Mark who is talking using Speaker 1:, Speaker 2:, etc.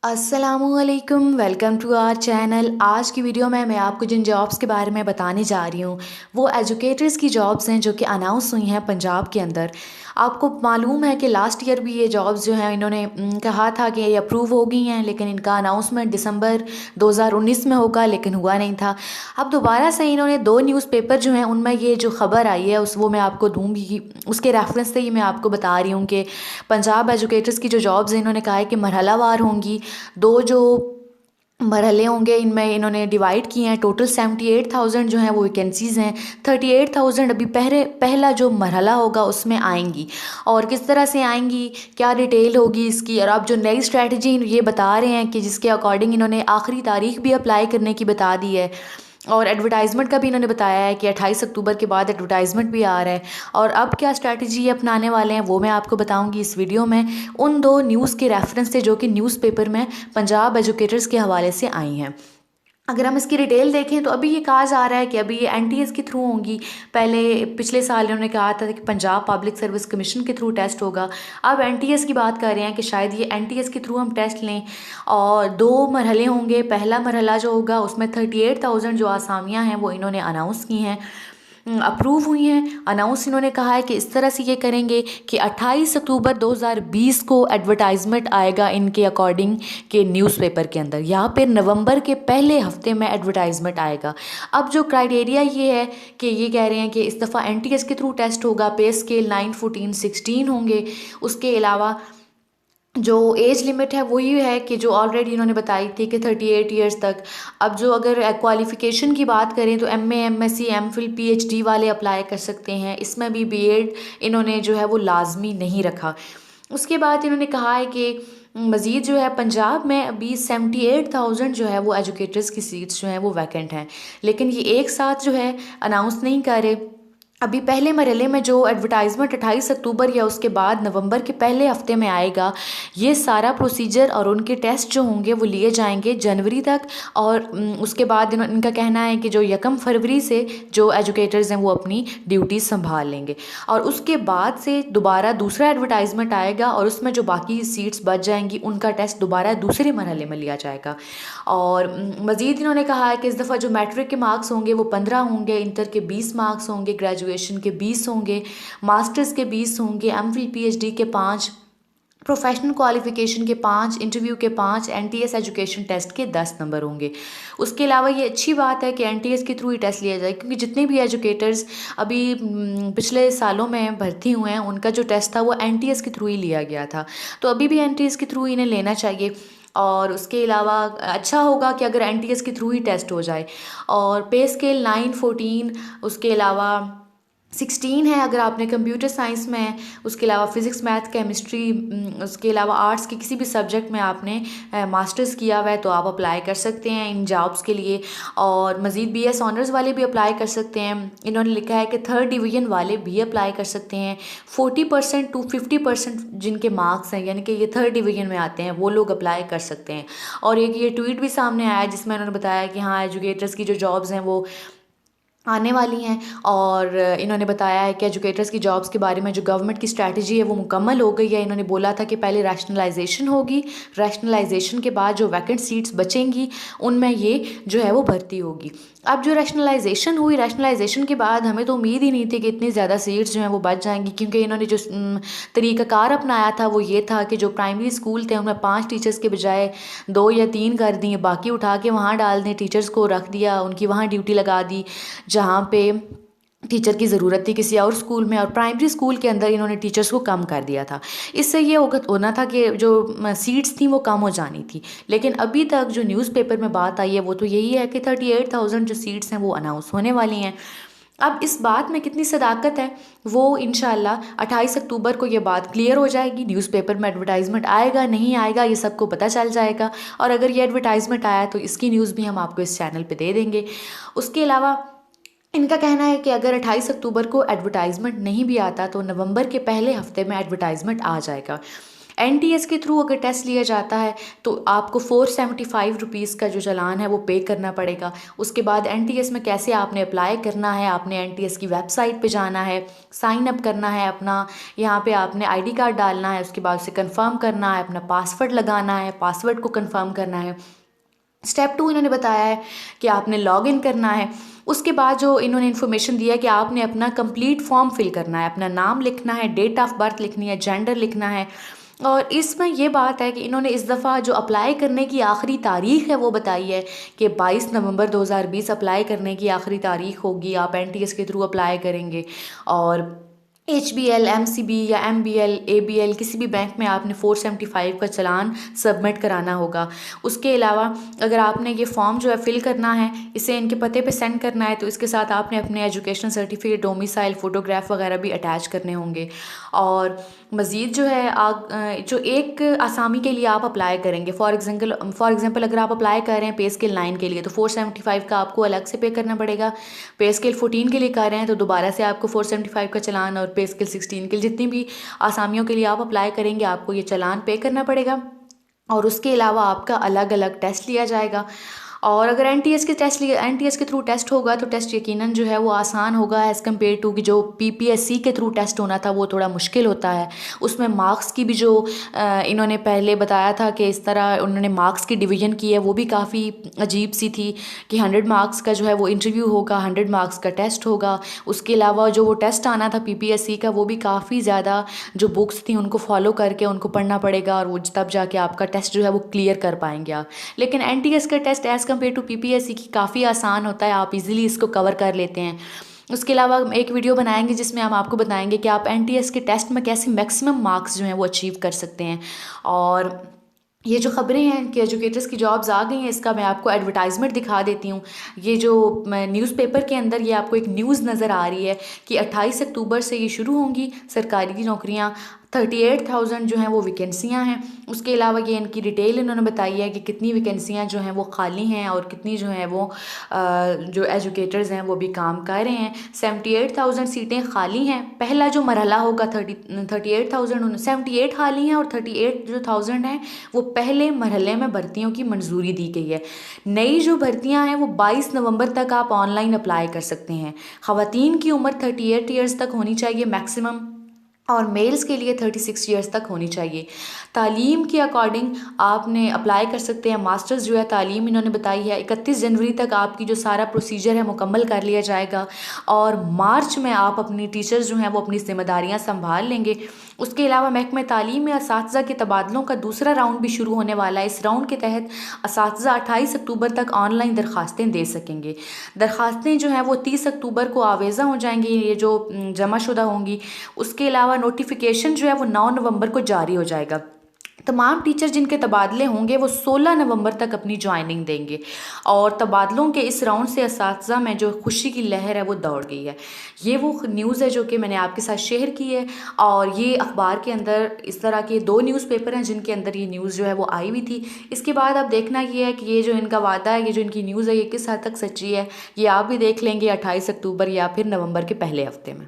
Speaker 1: अस्सलामुअलैकुम, welcome to our channel. आज की वीडियो में मैं आपको जिन जॉब्स के बारे में बताने जा रही हूँ वो एजुकेटर्स की जॉब्स हैं जो कि अनाउंस हुई हैं पंजाब के अंदर। आपको मालूम है कि लास्ट ईयर भी ये जॉब्स जो हैं इन्होंने कहा था कि ये अप्रूव हो गई हैं, लेकिन इनका अनाउंसमेंट दिसंबर 2019 में होगा, लेकिन हुआ नहीं था। अब दोबारा से इन्होंने दो न्यूज़पेपर जो हैं उनमें ये जो ख़बर आई है उस वो मैं आपको दूँगी। उसके रेफरेंस से ही मैं आपको बता रही हूँ कि पंजाब एजुकेटर्स की जो जॉब्स हैं इन्होंने कहा है कि मरहलावार होंगी। दो जो मरहले होंगे इनमें इन्होंने डिवाइड किए हैं। टोटल 78,000 जो हैं वो वैकेंसीज़ हैं। 38,000 अभी पहला जो मरहला होगा उसमें आएंगी। और किस तरह से आएंगी, क्या डिटेल होगी इसकी, और अब जो नई स्ट्रेटजी ये बता रहे हैं कि जिसके अकॉर्डिंग इन्होंने आखिरी तारीख भी अप्लाई करने की बता दी है। और एडवर्टाइजमेंट का भी इन्होंने बताया है कि 28 अक्टूबर के बाद एडवर्टाइजमेंट भी आ रहा है। और अब क्या स्ट्रैटेजी अपनाने वाले हैं वो मैं आपको बताऊंगी इस वीडियो में, उन दो न्यूज़ के रेफरेंस से जो कि न्यूज़पेपर में पंजाब एजुकेटर्स के हवाले से आई हैं। अगर हम इसकी डिटेल देखें तो अभी ये कहा जा रहा है कि अभी ये एनटीएस के थ्रू होंगी। पहले पिछले साल इन्होंने कहा था कि पंजाब पब्लिक सर्विस कमीशन के थ्रू टेस्ट होगा। अब एनटीएस की बात कर रहे हैं कि शायद ये एनटीएस के थ्रू हम टेस्ट लें। और दो मरहले होंगे। पहला मरहला जो होगा उसमें 38,000 जो आसामियाँ हैं वो इन्होंने अनाउंस की हैं, अप्रूव हुई हैं। अनाउंस इन्होंने कहा है कि इस तरह से ये करेंगे कि 28 अक्टूबर 2020 को एडवर्टाइजमेंट आएगा इनके अकॉर्डिंग के न्यूज़पेपर के अंदर, या फिर नवंबर के पहले हफ्ते में एडवर्टाइजमेंट आएगा। अब जो क्राइटेरिया ये है कि ये कह रहे हैं कि इस दफ़ा एनटीएस के थ्रू टेस्ट होगा। पे स्केल 9, 14, 16 होंगे। उसके अलावा जो एज लिमिट है वही है कि जो ऑलरेडी इन्होंने बताई थी कि 38 ईयर्स तक। अब जो अगर क्वालिफ़िकेशन की बात करें तो एमए, एमएससी, एमफिल, पीएचडी वाले अप्लाई कर सकते हैं। इसमें भी बीएड इन्होंने जो है वो लाजमी नहीं रखा। उसके बाद इन्होंने कहा है कि मज़ीद जो है पंजाब में अभी 78,000 जो है वो एजुकेटर्स की सीट्स जो हैं वो वैकेंट हैं, लेकिन ये एक साथ जो है अनाउंस नहीं कर रहे। अभी पहले मरहले में जो एडवर्टाइजमेंट 28 अक्टूबर या उसके बाद नवंबर के पहले हफ्ते में आएगा। ये सारा प्रोसीजर और उनके टेस्ट जो होंगे वो लिए जाएंगे जनवरी तक। और उसके बाद इनका कहना है कि जो 1 फरवरी से जो एजुकेटर्स हैं वो अपनी ड्यूटी संभाल लेंगे। और उसके बाद से दोबारा दूसरा एडवर्टाइजमेंट आएगा और उसमें जो बाकी सीट्स बच जाएंगी उनका टेस्ट दोबारा दूसरे मरहले में लिया जाएगा। और मज़ीद इन्होंने कहा है कि इस दफ़ा जो मैट्रिक के मार्क्स होंगे वो 15 होंगे, इंटर के 20 मार्क्स होंगे, ग्रेजुएशन के 20 होंगे, मास्टर्स के 20 होंगे, एमफिल पीएचडी के 5, प्रोफेशनल क्वालिफिकेशन के 5, इंटरव्यू के 5, एनटीएस एजुकेशन टेस्ट के 10 नंबर होंगे। उसके अलावा ये अच्छी बात है कि एनटीएस के थ्रू ही टेस्ट लिया जाए, क्योंकि जितने भी एजुकेटर्स अभी पिछले सालों में भर्ती हुए हैं उनका जो टेस्ट था वो एनटीएस के थ्रू ही लिया गया था। तो अभी भी एनटीएस के थ्रू इन्हें लेना चाहिए। और उसके अलावा अच्छा होगा कि अगर एनटीएस के थ्रू ही टेस्ट हो जाए। और पे स्केल 9, 14, उसके अलावा 16 है अगर आपने कंप्यूटर साइंस में है। उसके अलावा फ़िज़िक्स, मैथ, केमिस्ट्री, उसके अलावा आर्ट्स के किसी भी सब्जेक्ट में आपने मास्टर्स किया हुआ है तो आप अप्लाई कर सकते हैं इन जॉब्स के लिए। और मज़ीद बीएस ऑनर्स वाले भी अप्लाई कर सकते हैं। इन्होंने लिखा है कि 3rd डिवीज़न वाले भी अप्लाई कर सकते हैं। 40% टू 50% जिनके मार्क्स हैं, यानी कि ये 3rd डिवीज़न में आते हैं, वो लोग अप्लाई कर सकते हैं। और एक ये ट्वीट भी सामने आया जिसमें उन्होंने बताया कि हाँ, एजुकेटर्स की जो जॉब्स हैं वो आने वाली हैं। और इन्होंने बताया है कि एजुकेटर्स की जॉब्स के बारे में जो गवर्नमेंट की स्ट्रैटेजी है वो मुकम्मल हो गई है। इन्होंने बोला था कि पहले रैशनलाइजेशन होगी, रैशनलाइजेशन के बाद जो वैकेंट सीट्स बचेंगी उनमें ये जो है वो भर्ती होगी। अब जो रैशनलाइजेशन हुई, रैशनलाइजेशन के बाद हमें तो उम्मीद ही नहीं थी कि इतनी ज़्यादा सीट्स जो हैं वो बच जाएंगी, क्योंकि इन्होंने जो तरीक़ाकार अपनाया था वो ये था कि जो प्राइमरी स्कूल थे उनमें 5 टीचर्स के बजाय 2 या 3 कर दिए, बाकी उठा के वहाँ डाल दें, टीचर्स को रख दिया, उनकी वहाँ ड्यूटी लगा दी जहाँ पे टीचर की ज़रूरत थी किसी और स्कूल में। और प्राइमरी स्कूल के अंदर इन्होंने टीचर्स को कम कर दिया था। इससे ये होना था कि जो सीट्स थी वो कम हो जानी थी। लेकिन अभी तक जो न्यूज़पेपर में बात आई है वो तो यही है कि 38,000 जो सीट्स हैं वो अनाउंस होने वाली हैं। अब इस बात में कितनी सदाकत है वो इंशाल्लाह 28 अक्टूबर को ये बात क्लियर हो जाएगी। न्यूज़पेपर में एडवर्टाइजमेंट आएगा नहीं आएगा ये सबको पता चल जाएगा। और अगर ये एडवर्टाइजमेंट आया तो इसकी न्यूज़ भी हम आपको इस चैनल पे दे देंगे। उसके अलावा इनका कहना है कि अगर 28 अक्टूबर को एडवर्टाइजमेंट नहीं भी आता तो नवंबर के पहले हफ्ते में एडवर्टाइजमेंट आ जाएगा। एनटीएस के थ्रू अगर टेस्ट लिया जाता है तो आपको 475 रुपीज़ का जो चालान है वो पे करना पड़ेगा। उसके बाद एनटीएस में कैसे आपने अप्लाई करना है, आपने एनटीएस की वेबसाइट पे जाना है, साइन अप करना है अपना, यहाँ पे आपने आईडी कार्ड डालना है, उसके बाद उसे कंफर्म करना है, अपना पासवर्ड लगाना है, पासवर्ड को कंफर्म करना है। स्टेप 2 इन्होंने बताया है कि आपने लॉग इन करना है। उसके बाद जो इन्होंने इन्फॉर्मेशन दिया है कि आपने अपना कंप्लीट फॉर्म फिल करना है, अपना नाम लिखना है, डेट ऑफ बर्थ लिखनी है, जेंडर लिखना है। और इसमें ये बात है कि इन्होंने इस दफ़ा जो अप्लाई करने की आखिरी तारीख़ है वो बताई है कि 22 नवंबर 2020 अप्लाई करने की आखिरी तारीख़ होगी। आप एनटीएस के थ्रू अप्लाई करेंगे और HBL, MCB या MBL, ABL किसी भी बैंक में आपने 475 का चालान सबमिट कराना होगा। उसके अलावा अगर आपने ये फॉर्म जो है फिल करना है, इसे इनके पते पे सेंड करना है, तो इसके साथ आपने अपने एजुकेशन सर्टिफिकेट, डोमिसाइल, फ़ोटोग्राफ वगैरह भी अटैच करने होंगे। और मज़ीद जो है जो एक आसामी के लिए आप अप्लाई करेंगे, फॉर एग्ज़ाम्पल अगर आप अप्लाई कर रहे हैं पे स्केल 9 के लिए तो 475 का आपको अलग से पे करना पड़ेगा। पे स्केल 14 के लिए कर रहे हैं तो दोबारा से आपको 475 का चालान, और पे स्केल 16 के लिए जितनी भी आसामियों के लिए आप अप्लाई करेंगे आपको ये चालान पे करना पड़ेगा। और उसके अलावा आपका अलग अलग टेस्ट लिया जाएगा। और अगर एनटीएस के थ्रू टेस्ट होगा तो टेस्ट यकीनन जो है वो आसान होगा एज़ कम्पेयर टू कि जो पीपीएससी के थ्रू टेस्ट होना था वो थोड़ा मुश्किल होता है। उसमें मार्क्स की भी जो इन्होंने पहले बताया था कि इस तरह उन्होंने मार्क्स की डिवीज़न की है वो भी काफ़ी अजीब सी थी कि 100 मार्क्स का जो है वो इंटरव्यू होगा, 100 मार्क्स का टेस्ट होगा। उसके अलावा जो वो टेस्ट आना था पीपीएससी का वो भी काफ़ी ज़्यादा जो बुक्स थी उनको फॉलो करके उनको पढ़ना पड़ेगा और वो तब जाके आपका टेस्ट जो है वो क्लियर कर पाएंगे आप। लेकिन एनटीएस का test as compare to PPSC की काफ़ी आसान होता है, आप इजीली इसको कवर कर लेते हैं। उसके अलावा हम एक वीडियो बनाएंगे जिसमें हम आपको बताएंगे कि आप एनटीएस के टेस्ट में कैसे मैक्सिमम मार्क्स जो हैं वो अचीव कर सकते हैं। और ये जो ख़बरें हैं कि एजुकेटर्स की जॉब्स आ गई हैं, इसका मैं आपको एडवर्टाइजमेंट दिखा देती हूँ। ये जो न्यूज़पेपर के अंदर ये आपको एक न्यूज़ नज़र आ रही है कि 28 अक्टूबर से ये शुरू होंगी सरकारी नौकरियाँ। 38,000 जो हैं वो वैकेंसियाँ हैं। उसके अलावा ये इनकी डिटेल इन्होंने बताई है कि कितनी वैकेंसियाँ जो हैं वो खाली हैं और कितनी जो हैं वो जो एजुकेटर्स हैं वो भी काम कर रहे हैं। 78,000 सीटें खाली हैं। पहला जो मरहला होगा 38,000 78 खाली हैं और 38 जो 1000 हैं वो पहले मरहले में भर्तियों की मंजूरी दी गई है। नई जो भर्तियां हैं वो 22 नवंबर तक आप ऑनलाइन अप्लाई कर सकते हैं। ख़वातीन की उम्र 38 ईयर्स तक होनी चाहिए मैक्सिमम, और मेल्स के लिए 36 ईयर्स तक होनी चाहिए। तालीम के अकॉर्डिंग आपने अप्लाई कर सकते हैं। मास्टर्स जो है तालीम इन्होंने बताई है 31 जनवरी तक आपकी जो सारा प्रोसीजर है मुकम्मल कर लिया जाएगा और मार्च में आप अपनी टीचर्स जो हैं वो अपनी जिम्मेदारियां संभाल लेंगे। उसके अलावा महकमे तालीम में असातिज़ा के तबादलों का दूसरा राउंड भी शुरू होने वाला है। इस राउंड के तहत असातिज़ा 28 अक्टूबर तक ऑनलाइन दरख्वास्तें दे सकेंगे। दरख्वास्तें जो हैं वो 30 अक्टूबर को आवेज़ा हो जाएंगी, ये जो जमा शुदा होंगी। उसके अलावा नोटिफिकेशन जो है वो 9 नवंबर को जारी हो जाएगा। तमाम टीचर जिनके तबादले होंगे वो 16 नवंबर तक अपनी ज्वाइनिंग देंगे। और तबादलों के इस राउंड से असातिज़ा में जो खुशी की लहर है वो दौड़ गई है। ये वो न्यूज़ है जो कि मैंने आपके साथ शेयर की है। और ये अखबार के अंदर इस तरह के 2 न्यूज़पेपर हैं जिनके अंदर ये न्यूज़ जो है वो आई हुई थी। इसके बाद अब देखना ये है कि ये जो इनका वादा है, ये जो इनकी न्यूज़ है, ये किस हद तक सच्ची है, ये आप भी देख लेंगे 28 अक्टूबर या फिर नवंबर के पहले हफ्ते में।